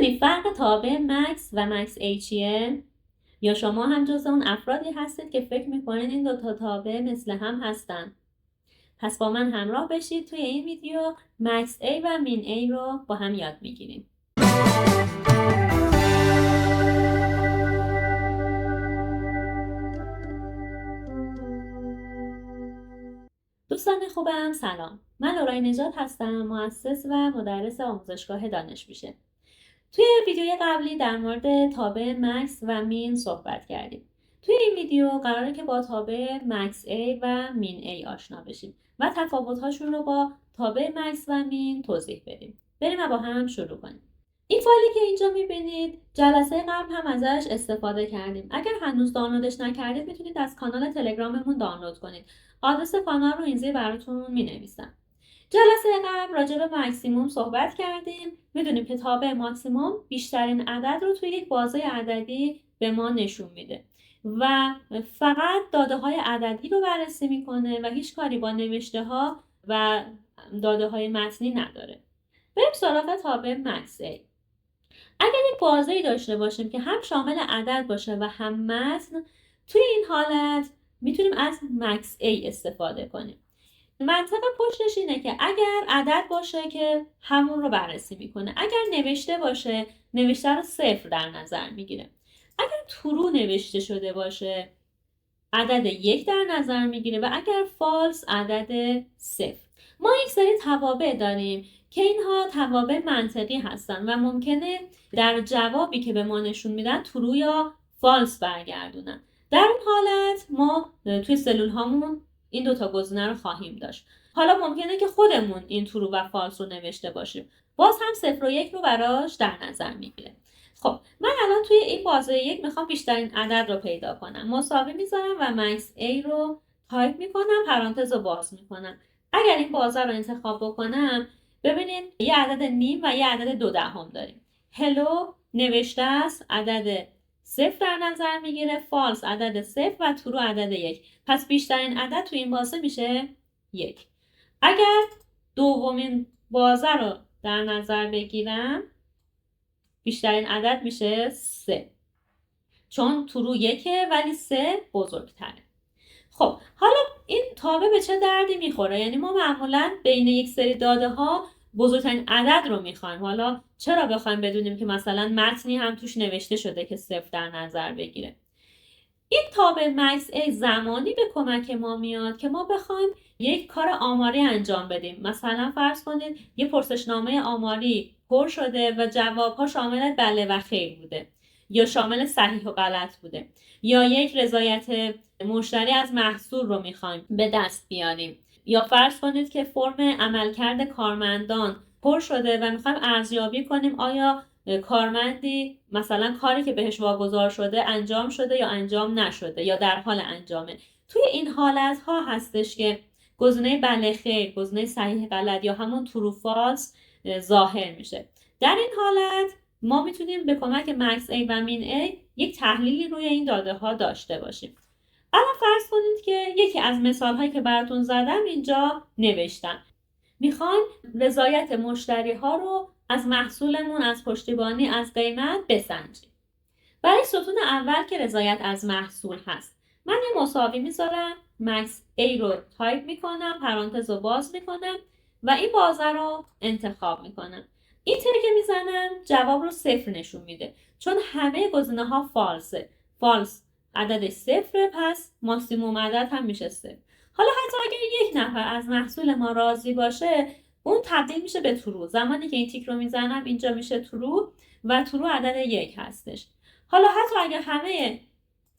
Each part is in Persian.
میدونی فرق تابع مکس و مکس ای چیه؟ یا شما هم جز اون افرادی هستید که فکر میکنین این دوتا تابع مثل هم هستن؟ پس با من همراه بشید توی این ویدیو مکس ای و مین ای رو با هم یاد میگیریم. دوستان خوبم سلام. من لورای نژاد هستم، مؤسس و مدرس آموزشگاه دانش میشه. توی ویدیوی قبلی در مورد تابع مکس و مین صحبت کردیم. توی این ویدیو قراره که با تابع مکس ای و مین ای آشنا بشیم و تفاوت‌هاشون رو با تابع مکس و مین توضیح بدیم. بریم و با هم شروع کنیم. این فایلی که اینجا میبینید جلسه قبل هم ازش استفاده کردیم. اگر هنوز دانلودش نکردید میتونید از کانال تلگراممون دانلود کنید. آدرس کانال رو این زیر براتون مینویسم. جلسه قبل راجع به ماکسیموم صحبت کردیم. میدونیم که تابع ماکسیموم بیشترین عدد رو توی یک بازه عددی به ما نشون میده و فقط داده های عددی رو بررسی میکنه و هیچ کاری با نوشته ها و داده های متنی نداره. بریم سراغ تابع مکس ای. اگر یک بازه‌ای داشته باشیم که هم شامل عدد باشه و هم متن، توی این حالت میتونیم از مکس ای استفاده کنیم. منطق پشتش اینه که اگر عدد باشه که همون رو بررسی میکنه، اگر نوشته باشه نوشته رو صفر در نظر میگیره، اگر ترو نوشته شده باشه عدد 1 در نظر میگیره و اگر فالس عدد 0. ما یک سری توابع داریم که اینها توابع منطقی هستن و ممکنه در جوابی که به ما نشون میدن ترو یا فالس برگردونن. در این حالت ما توی سلول هامون این دوتا گزینه رو خواهیم داشت. حالا ممکنه که خودمون این ترو و فالس رو نوشته باشیم، باز هم 0 و 1 رو براش در نظر میگیره. خب من الان توی این بازه 1 میخوام بیشترین عدد رو پیدا کنم. مساوی میذارم و مکس ای رو تایپ میکنم، پرانتز رو باز میکنم. اگر این بازه رو انتخاب بکنم ببینید یه عدد نیم و یه عدد 2/10 داریم. هلو نوشته است، عدد 0 در نظر میگیره، فالس عدد 0 و ترو عدد 1. پس بیشترین عدد توی این بازه میشه 1. اگر دومین بازه رو در نظر بگیرم بیشترین عدد میشه 3، چون ترو 1 ولی 3 بزرگتره. خب حالا این تابع به چه دردی میخوره؟ یعنی ما معمولا بین یک سری داده ها بزرگترین عدد رو میخوایم. حالا چرا بخوایم بدونیم که مثلا متنی هم توش نوشته شده که 0 در نظر بگیره؟ این تابع مکس ای زمانی به کمک ما میاد که ما بخوایم یک کار آماری انجام بدیم. مثلا فرض کنید یه پرسشنامه آماری پر شده و جوابها شامل بله و خیر بوده یا شامل صحیح و غلط بوده، یا یک رضایت مشتری از محصول رو میخوایم به دست بیاریم، یا فرض کنید که فرم عملکرد کارمندان پر شده و میخوایم ارزیابی کنیم آیا کارمندی مثلا کاری که بهش واگذار شده انجام شده یا انجام نشده یا در حال انجامه. توی این حالت ها هستش که گزینه بله خیر، گزینه صحیح غلط یا همون ترو فالس ظاهر میشه. در این حالت ما میتونیم به کمک مکس ای و مین ای یک تحلیلی روی این داده ها داشته باشیم. الان فرض کنید که یکی از مثال هایی که براتون زدم اینجا نوشتم. میخوایم رضایت مشتری ها رو از محصولمون، از پشتیبانی، از قیمت بسنجیم. برای ستون اول که رضایت از محصول هست من یه مساوی میذارم، مکس ای رو تایپ میکنم، پرانتز رو باز میکنم و این بازه رو انتخاب میکنم. این تری که میزنم جواب رو 0 نشون میده چون همه گزینه ها فالسه. فالس عدد 0، پس ماکسیموم عدد هم میشه 0. حالا حتی اگر یک نفر از محصول ما راضی باشه اون تبدیل میشه به ترو. زمانی که این تیک رو میزنم اینجا میشه ترو و ترو عدد 1 هستش. حالا حتی اگر همه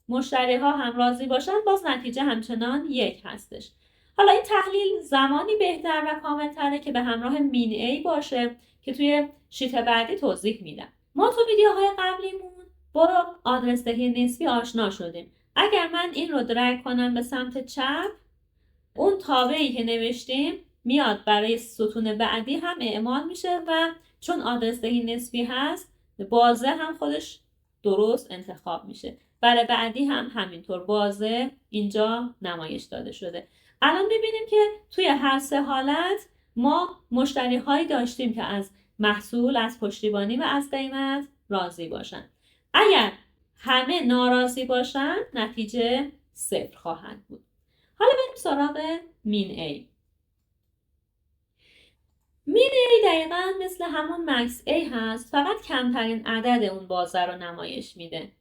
مشتری ها هم راضی باشن باز نتیجه همچنان 1 هستش. حالا این تحلیل زمانی بهتر و کاملتره که به همراه مین ای باشه که توی شیت بعدی توضیح میدم. ما تو ویدیوهای قبلیمون با آدرس دهی نسبی آشنا شدیم. اگر من این رو درگ کنم به سمت چپ اون تابعی که نوشتیم میاد برای ستون بعدی هم اعمال میشه و چون آدرس دهی نسبی هست بازه هم خودش درست انتخاب میشه. برای بعدی هم همینطور بازه اینجا نمایش داده شده. الان میبینیم که توی هر سه حالت ما مشتری هایی داشتیم که از محصول، از پشتیبانی و از قیمت راضی باشن. اگر همه ناراضی باشن نتیجه 0 خواهد بود. حالا بریم سراغ مین A. مین A دقیقا مثل همون مکس A هست، فقط کمترین عدد اون بازه رو نمایش میده.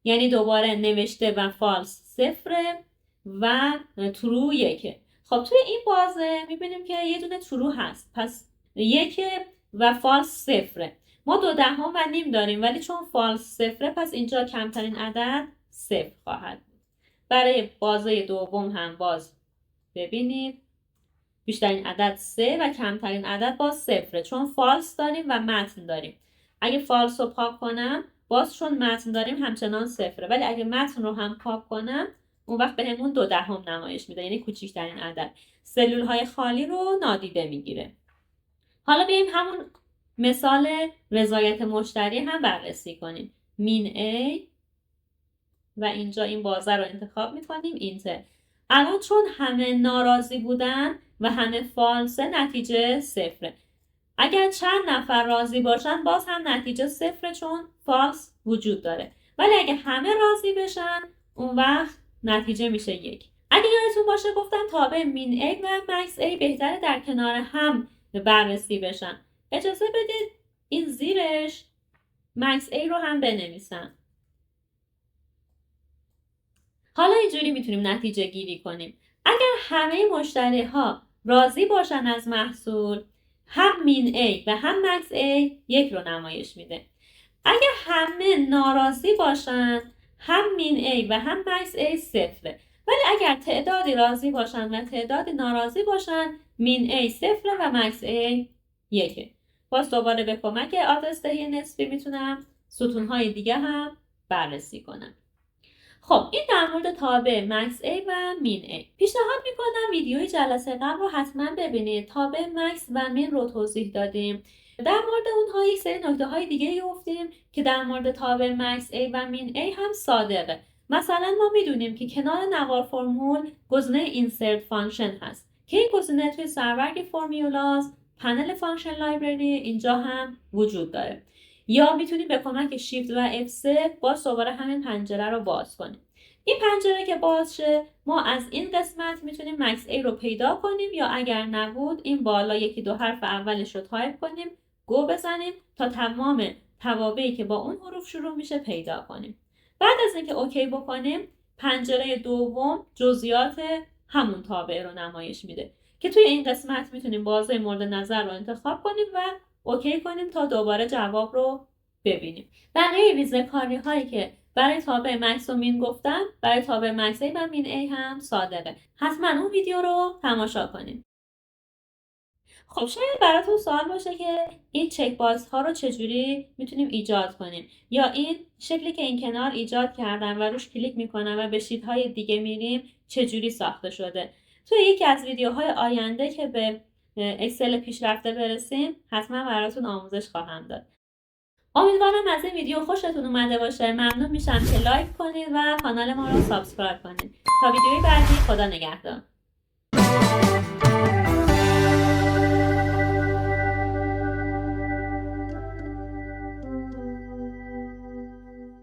یعنی دوباره نوشته و فالس 0 و ترو 1. خب توی این بازه میبینیم که یه دونه ترو هست، پس 1 و فالس 0. ما 2/10 و نیم داریم، ولی چون فالس 0 پس اینجا کمترین عدد 0 خواهد بود. برای بازه دوم هم باز ببینید بیشترین عدد 3 و کمترین عدد باز 0، چون فالس داریم و متن داریم. اگه فالس رو پاک کنم باز چون متن داریم همچنان 0، ولی اگه متن رو هم پاک کنم اون وقت بهمون 2/10 نمایش میده، یعنی کوچکترین عدد. سلول های خالی رو نادیده میگیره. حالا بیایم همون مثال رضایت مشتری هم بررسی کنیم. مین A و اینجا این بازه رو انتخاب میکنیم اینتر. الان چون همه ناراضی بودن و همه فالسه نتیجه 0. اگر چند نفر راضی باشن باز هم نتیجه 0 چون فالس وجود داره. ولی اگه همه راضی بشن اون وقت نتیجه میشه 1. اگه یادتون باشه گفتم تابع مین A و مکس A بهتره در کنار هم بررسی بشن. اجازه بدید این زیرش مکس A رو هم بنویسم. حالا اینجوری میتونیم نتیجه گیری کنیم. اگر همه مشتری ها راضی باشن از محصول، هم مین A و هم مکس A 1 رو نمایش میده. اگر همه ناراضی باشن، هم مین A و هم مکس A 0. ولی اگر تعدادی راضی باشن و تعدادی ناراضی باشن، مین A 0 و مکس A 1. باز دوباره به کمک آدرس‌دهی نسبی میتونم ستونهای دیگه هم بررسی کنم. خب این در مورد تابع مکس A و مین A. پیشنهاد میکنم ویدیوی جلسه قبل رو حتما ببینید. تابع مکس و مین رو توضیح دادیم. در مورد اونها یک سری نکته های دیگه گفتیم که در مورد تابع مکس A و مین A هم صادقه. مثلا ما میدونیم که کنار نوار فرمول گزینه اینسرت فانکشن هست که این گزینه توی سرورگ فرمولاز، پنل فانکشن لایبرری اینجا هم وجود داره. یا میتونیم به کمک شیفت و F3 باز دوباره همین پنجره رو باز کنیم. این پنجره که باز شه ما از این قسمت میتونیم مکس A رو پیدا کنیم، یا اگر نبود این بالا 1-2 حرف اولش رو تایپ کنیم، گو بزنیم تا تمام توابعی که با اون حروف شروع میشه پیدا کنیم. بعد از اینکه اوکی بکنیم پنجره دوم جزئیات همون تابع رو نمایش میده که توی این قسمت میتونیم بازه مورد نظر رو انتخاب کنیم و اوکی کنیم تا دوباره جواب رو ببینیم. بقیه ریزه‌کاری هایی که برای تابع مکس و مین گفتم برای تابع مکس A و مین A هم صادقه. حتما اون ویدیو رو تماشا کنیم. خب شاید براتون سوال باشه که این چک باکس ها رو چجوری میتونیم ایجاد کنیم، یا این شکلی که این کنار ایجاد کردم و روش کلیک میکنم و به شیت های دیگه میریم چجوری ساخته شده. توی یکی از ویدیوهای آینده که به اکسل پیشرفته برسیم حتما براتون آموزش خواهم داد. امیدوارم از این ویدیو خوشتون اومده باشه. ممنون میشم که لایک کنید و کانال ما رو سابسکرایب کنید. تا ویدیوی بعدی، خدا نگهدار.